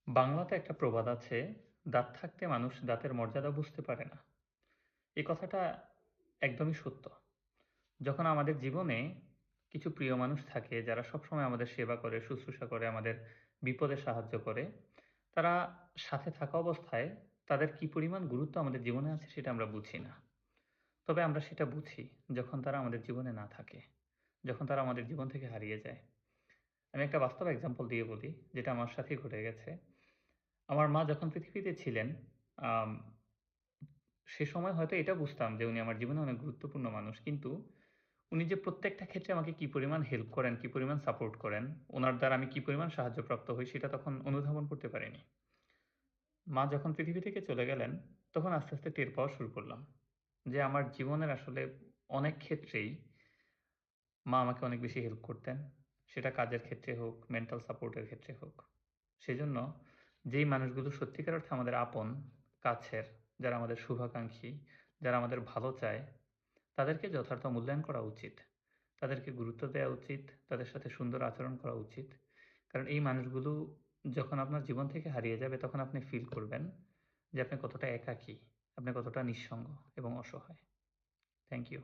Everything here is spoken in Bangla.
বাংলাতে একটা প্রবাদ আছে, "দাঁত থাকতে মানুষ দাঁতের মর্যাদা বুঝতে পারে না।" এই কথাটা একদমই সত্য। যখন আমাদের জীবনে কিছু প্রিয় মানুষ থাকে যারা সবসময় আমাদের সেবা করে, শুশ্রূষা করে, আমাদের বিপদে সাহায্য করে, তারা সাথে থাকা অবস্থায় তাদের কি পরিমাণ গুরুত্ব আমাদের জীবনে আছে সেটা আমরা বুঝি না। তবে আমরা সেটা বুঝি যখন তারা আমাদের জীবনে না থাকে, যখন তারা আমাদের জীবন থেকে হারিয়ে যায়। আমি একটা বাস্তব এক্সাম্পল দিয়ে বলি, যেটা আমার সাথেই ঘটে গেছে। আমার মা যখন পৃথিবীতে ছিলেন, আম সে সময় হয়তো এটা বুঝতাম যে উনি আমার জীবনে অনেক গুরুত্বপূর্ণ মানুষ। কিন্তু উনি যে প্রত্যেকটা ক্ষেত্রে আমাকে কি পরিমাণ হেল্প করেন, কি পরিমাণ সাপোর্ট করেন, উনার দ্বারা আমি কি পরিমাণ সাহায্যপ্রাপ্ত হই সেটা তখন অনুধাবন করতে পারিনি। মা যখন পৃথিবী থেকে চলে গেলেন, তখন আস্তে, আস্তে টের পাওয়া শুরু করলাম যে আমার জীবনের আসলে অনেক ক্ষেত্রেই মা আমাকে অনেক বেশি হেল্প করতেন। সেটা কাজের ক্ষেত্রে হোক, মেন্টাল সাপোর্টের ক্ষেত্রে হোক। সেজন্য যেই মানুষগুলো সত্যিকার অর্থে আমাদের আপন, কাছের, যারা আমাদের শুভাকাঙ্ক্ষী, যারা আমাদের ভালো চায়, তাদেরকে যথার্থ মূল্যায়ন করা উচিত। তাদেরকে গুরুত্ব দেওয়া উচিত, তাদের সাথে সুন্দর আচরণ করা উচিত। কারণ এই মানুষগুলো যখন আপনার জীবন থেকে হারিয়ে যাবে তখন আপনি ফিল করবেন যে আপনি কতটা একাকী, আপনি কতটা নিঃসঙ্গ এবং অসহায়। Thank you.